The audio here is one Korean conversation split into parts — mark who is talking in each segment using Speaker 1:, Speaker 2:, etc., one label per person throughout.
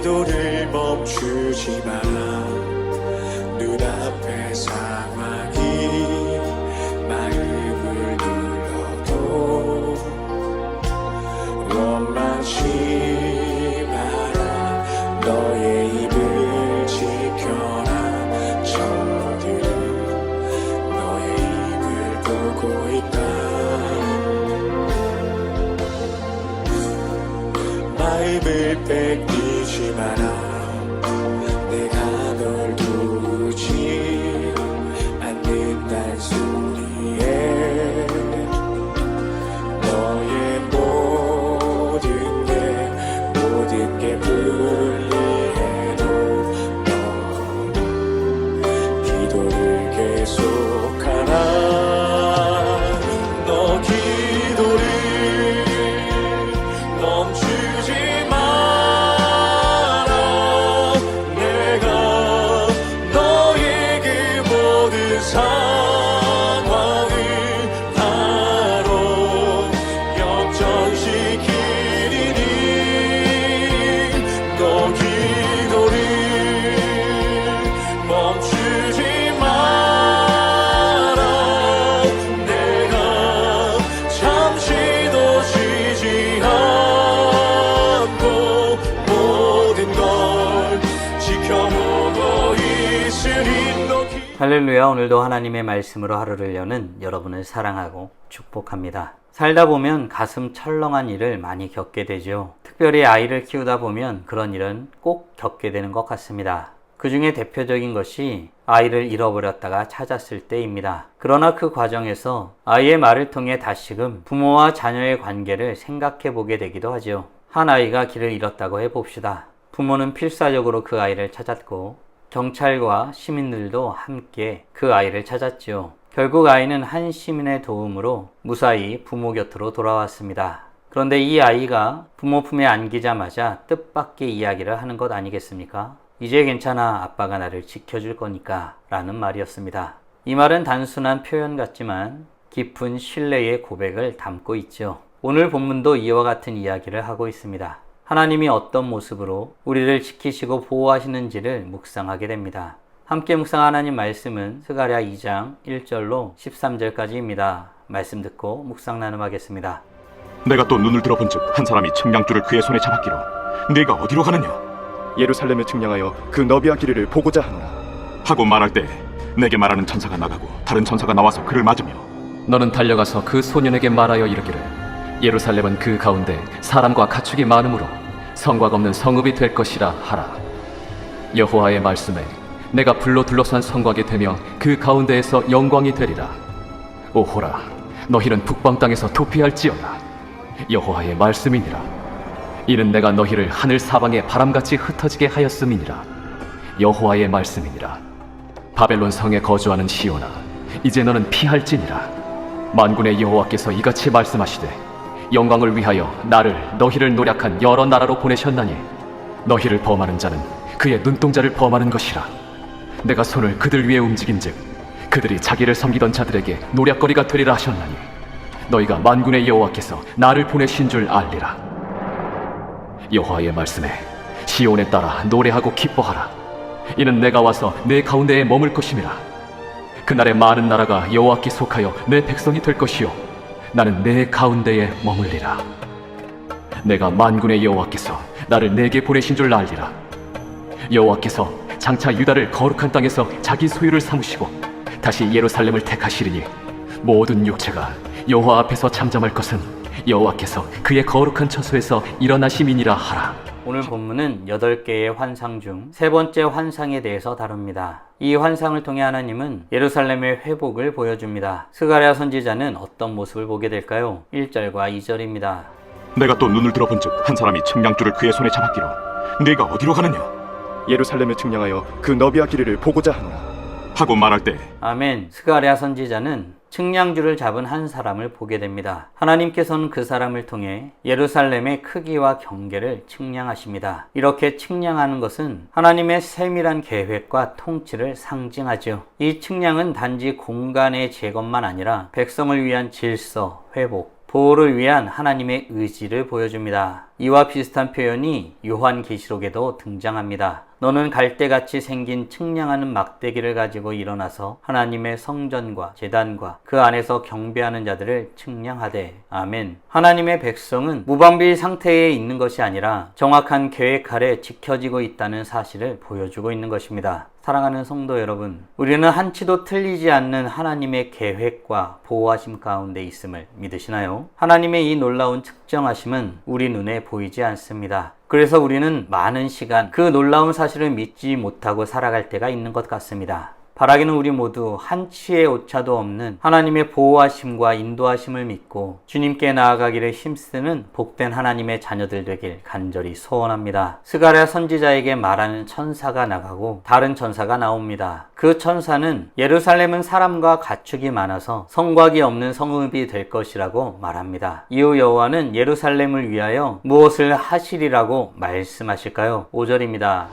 Speaker 1: 기도를 멈추지 마라. 눈앞의 상황이 마음을 눌러도 원망치 마라. 너의 입을 지켜라. 저들은 너의 입을 보고 있다. 마음을 뺏기지 마라. 내가 널 두지 않는단 소리에 너의 모든 게 불리해도 너 기도를 계속하라. 너 기도를 멈추지 마라. 내가 너의 그 모든 상황을 바로 역전시키리니 너 기도를 멈추지 마라. 내가 잠시도 쉬지 않고 모든 걸 지켜보고 있으니 너
Speaker 2: 할렐루야. 오늘도 하나님의 말씀으로 하루를 여는 여러분을 사랑하고 축복합니다. 살다 보면 가슴 철렁한 일을 많이 겪게 되죠. 특별히 아이를 키우다 보면 그런 일은 꼭 겪게 되는 것 같습니다. 그 중에 대표적인 것이 아이를 잃어버렸다가 찾았을 때입니다. 그러나 그 과정에서 아이의 말을 통해 다시금 부모와 자녀의 관계를 생각해 보게 되기도 하죠. 한 아이가 길을 잃었다고 해봅시다. 부모는 필사적으로 그 아이를 찾았고 경찰과 시민들도 함께 그 아이를 찾았지요. 결국 아이는 한 시민의 도움으로 무사히 부모 곁으로 돌아왔습니다. 그런데 이 아이가 부모 품에 안기자마자 뜻밖의 이야기를 하는 것 아니겠습니까? 이제 괜찮아. 아빠가 나를 지켜줄 거니까 라는 말이었습니다. 이 말은 단순한 표현 같지만 깊은 신뢰의 고백을 담고 있죠. 오늘 본문도 이와 같은 이야기를 하고 있습니다. 하나님이 어떤 모습으로 우리를 지키시고 보호하시는지를 묵상하게 됩니다. 함께 묵상한 하나님 말씀은 스가랴 2장 1절로 13절까지입니다. 말씀 듣고 묵상 나눔하겠습니다.
Speaker 3: 내가 또 눈을 들어본즉 한 사람이 측량줄을 그의 손에 잡았기로 네가 어디로 가느냐
Speaker 4: 예루살렘을 측량하여 그 너비와 길이를 보고자 하노라
Speaker 3: 하고 말할 때 내게 말하는 천사가 나가고 다른 천사가 나와서 그를 맞으며
Speaker 5: 너는 달려가서 그 소년에게 말하여 이르기를 예루살렘은 그 가운데 사람과 가축이 많으므로 성곽 없는 성읍이 될 것이라 하라. 여호와의 말씀에 내가 불로 둘러싼 성곽이 되며 그 가운데에서 영광이 되리라. 오호라, 너희는 북방 땅에서 도피할지어다. 여호와의 말씀이니라. 이는 내가 너희를 하늘 사방에 바람같이 흩어지게 하였음이니라. 여호와의 말씀이니라. 바벨론 성에 거주하는 시온아, 이제 너는 피할지니라. 만군의 여호와께서 이같이 말씀하시되 영광을 위하여 나를 너희를 노략한 여러 나라로 보내셨나니 너희를 범하는 자는 그의 눈동자를 범하는 것이라. 내가 손을 그들 위에 움직인즉 그들이 자기를 섬기던 자들에게 노략거리가 되리라 하셨나니 너희가 만군의 여호와께서 나를 보내신 줄 알리라. 여호와의 말씀에 시온에 따라 노래하고 기뻐하라. 이는 내가 와서 내 가운데에 머물 것임이라. 그날에 많은 나라가 여호와께 속하여 내 백성이 될 것이요 나는 내 가운데에 머물리라. 내가 만군의 여호와께서 나를 내게 보내신 줄 알리라. 여호와께서 장차 유다를 거룩한 땅에서 자기 소유를 삼으시고 다시 예루살렘을 택하시리니 모든 육체가 여호와 앞에서 잠잠할 것은 여호와께서 그의 거룩한 처소에서 일어나심이니라 하라.
Speaker 2: 오늘 본문은 8개의 환상 중 세 번째 환상에 대해서 다룹니다. 이 환상을 통해 하나님은 예루살렘의 회복을 보여줍니다. 스가랴 선지자는 어떤 모습을 보게 될까요? 1절과 2절입니다.
Speaker 3: 내가 또 눈을 들어본즉 한 사람이 측량줄을 그의 손에 잡았기로 네가 어디로 가느냐
Speaker 4: 예루살렘을 측량하여 그 너비와 길이를 보고자 하노라
Speaker 3: 하고 말할 때
Speaker 2: 아멘. 스가랴 선지자는 측량줄을 잡은 한 사람을 보게 됩니다. 하나님께서는 그 사람을 통해 예루살렘의 크기와 경계를 측량하십니다. 이렇게 측량하는 것은 하나님의 세밀한 계획과 통치를 상징하죠. 이 측량은 단지 공간의 재건만 아니라 백성을 위한 질서, 회복, 보호를 위한 하나님의 의지를 보여줍니다. 이와 비슷한 표현이 요한계시록에도 등장합니다. 너는 갈대같이 생긴 측량하는 막대기를 가지고 일어나서 하나님의 성전과 제단과 그 안에서 경배하는 자들을 측량하되. 아멘. 하나님의 백성은 무방비 상태에 있는 것이 아니라 정확한 계획 아래 지켜지고 있다는 사실을 보여주고 있는 것입니다. 사랑하는 성도 여러분, 우리는 한치도 틀리지 않는 하나님의 계획과 보호하심 가운데 있음을 믿으시나요? 하나님의 이 놀라운 측정하심은 우리 눈에 보이지 않습니다. 그래서 우리는 많은 시간 그 놀라운 사실을 믿지 못하고 살아갈 때가 있는 것 같습니다. 바라기는 우리 모두 한치의 오차도 없는 하나님의 보호하심과 인도하심을 믿고 주님께 나아가기를 힘쓰는 복된 하나님의 자녀들 되길 간절히 소원합니다. 스가랴 선지자에게 말하는 천사가 나가고 다른 천사가 나옵니다. 그 천사는 예루살렘은 사람과 가축이 많아서 성곽이 없는 성읍이 될 것이라고 말합니다. 이후 여호와는 예루살렘을 위하여 무엇을 하시리라고 말씀하실까요? 5절입니다.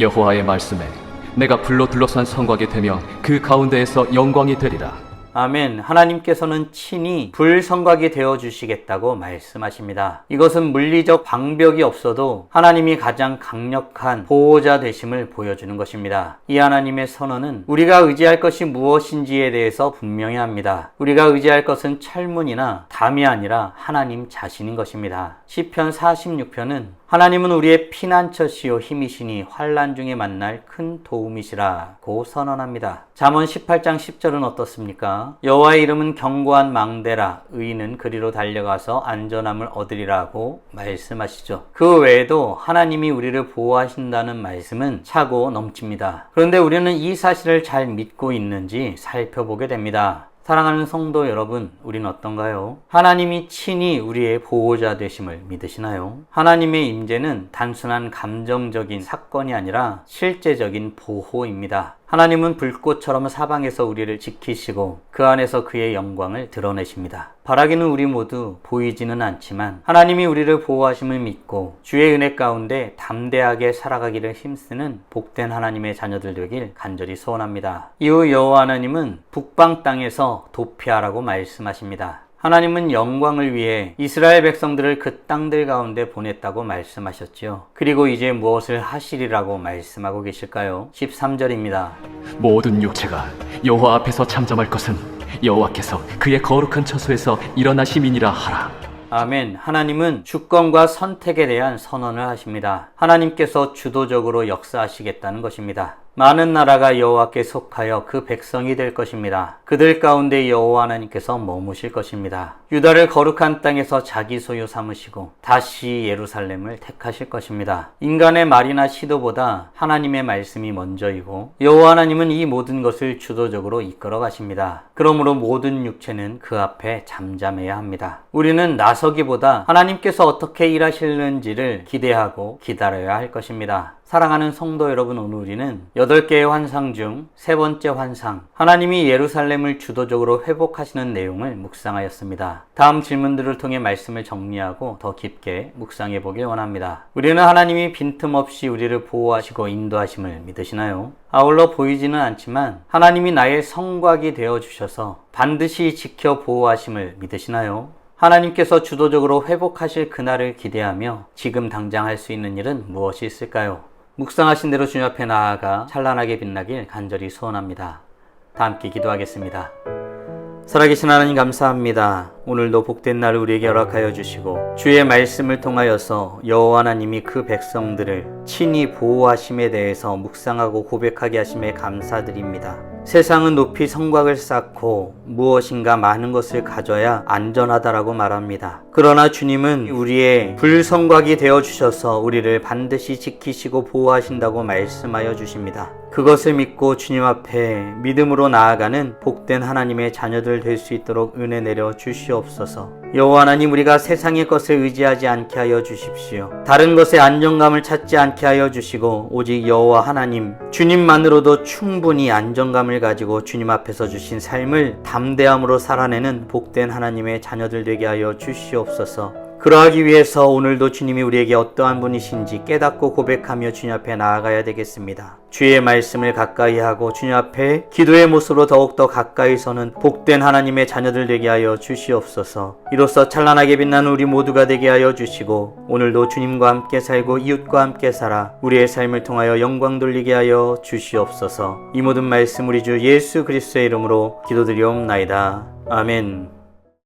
Speaker 5: 여호와의 말씀에 내가 불로 둘러싼 성곽이 되며 그 가운데에서 영광이 되리라.
Speaker 2: 아멘. 하나님께서는 친히 불성곽이 되어주시겠다고 말씀하십니다. 이것은 물리적 방벽이 없어도 하나님이 가장 강력한 보호자 되심을 보여주는 것입니다. 이 하나님의 선언은 우리가 의지할 것이 무엇인지에 대해서 분명히 합니다. 우리가 의지할 것은 철문이나 담이 아니라 하나님 자신인 것입니다. 시편 46편은 하나님은 우리의 피난처시요 힘이시니 환난 중에 만날 큰 도움이시라고 선언합니다. 잠언 18장 10절은 어떻습니까? 여호와의 이름은 견고한 망대라 의인은 그리로 달려가서 안전함을 얻으리라고 말씀하시죠. 그 외에도 하나님이 우리를 보호하신다는 말씀은 차고 넘칩니다. 그런데 우리는 이 사실을 잘 믿고 있는지 살펴보게 됩니다. 사랑하는 성도 여러분, 우린 어떤가요? 하나님이 친히 우리의 보호자 되심을 믿으시나요? 하나님의 임재는 단순한 감정적인 사건이 아니라 실제적인 보호입니다. 하나님은 불꽃처럼 사방에서 우리를 지키시고 그 안에서 그의 영광을 드러내십니다. 바라기는 우리 모두 보이지는 않지만 하나님이 우리를 보호하심을 믿고 주의 은혜 가운데 담대하게 살아가기를 힘쓰는 복된 하나님의 자녀들 되길 간절히 소원합니다. 이후 여호와 하나님은 북방 땅에서 도피하라고 말씀하십니다. 하나님은 영광을 위해 이스라엘 백성들을 그 땅들 가운데 보냈다고 말씀하셨지요. 그리고 이제 무엇을 하시리라고 말씀하고 계실까요? 13절입니다.
Speaker 5: 모든 육체가 여호와 앞에서 잠잠할 것은 여호와께서 그의 거룩한 처소에서 일어나심이니라 하라.
Speaker 2: 아멘. 하나님은 주권과 선택에 대한 선언을 하십니다. 하나님께서 주도적으로 역사하시겠다는 것입니다. 많은 나라가 여호와께 속하여 그 백성이 될 것입니다. 그들 가운데 여호와 하나님께서 머무실 것입니다. 유다를 거룩한 땅에서 자기 소유 삼으시고 다시 예루살렘을 택하실 것입니다. 인간의 말이나 시도보다 하나님의 말씀이 먼저이고 여호와 하나님은 이 모든 것을 주도적으로 이끌어 가십니다. 그러므로 모든 육체는 그 앞에 잠잠해야 합니다. 우리는 나서기보다 하나님께서 어떻게 일하시는지를 기대하고 기다려야 할 것입니다. 사랑하는 성도 여러분, 오늘 우리는 8개의 환상 중 세 번째 환상, 하나님이 예루살렘을 주도적으로 회복하시는 내용을 묵상하였습니다. 다음 질문들을 통해 말씀을 정리하고 더 깊게 묵상해 보길 원합니다. 우리는 하나님이 빈틈없이 우리를 보호하시고 인도하심을 믿으시나요? 아울러 보이지는 않지만 하나님이 나의 성곽이 되어주셔서 반드시 지켜 보호하심을 믿으시나요? 하나님께서 주도적으로 회복하실 그날을 기대하며 지금 당장 할 수 있는 일은 무엇이 있을까요? 묵상하신 대로 주님 앞에 나아가 찬란하게 빛나길 간절히 소원합니다. 다 함께 기도하겠습니다. 살아계신 하나님 감사합니다. 오늘도 복된 날을 우리에게 허락하여 주시고 주의 말씀을 통하여서 여호와 하나님이 그 백성들을 친히 보호하심에 대해서 묵상하고 고백하게 하심에 감사드립니다. 세상은 높이 성곽을 쌓고 무엇인가 많은 것을 가져야 안전하다라고 말합니다. 그러나 주님은 우리의 불성곽이 되어주셔서 우리를 반드시 지키시고 보호하신다고 말씀하여 주십니다. 그것을 믿고 주님 앞에 믿음으로 나아가는 복된 하나님의 자녀들 될 수 있도록 은혜 내려 주시옵소서. 여호와 하나님, 우리가 세상의 것을 의지하지 않게 하여 주십시오. 다른 것에 안정감을 찾지 않게 하여 주시고 오직 여호와 하나님, 주님만으로도 충분히 안정감을 가지고 주님 앞에서 주신 삶을 담대함으로 살아내는 복된 하나님의 자녀들 되게 하여 주시옵소서. 그 그러하기 위해서 오늘도 주님이 우리에게 어떠한 분이신지 깨닫고 고백하며 주님 앞에 나아가야 되겠습니다. 주의 말씀을 가까이 하고 주님 앞에 기도의 모습으로 더욱더 가까이 서는 복된 하나님의 자녀들 되게 하여 주시옵소서. 이로써 찬란하게 빛나는 우리 모두가 되게 하여 주시고 오늘도 주님과 함께 살고 이웃과 함께 살아 우리의 삶을 통하여 영광 돌리게 하여 주시옵소서. 이 모든 말씀 우리 주 예수 그리스도의 이름으로 기도드리옵나이다. 아멘.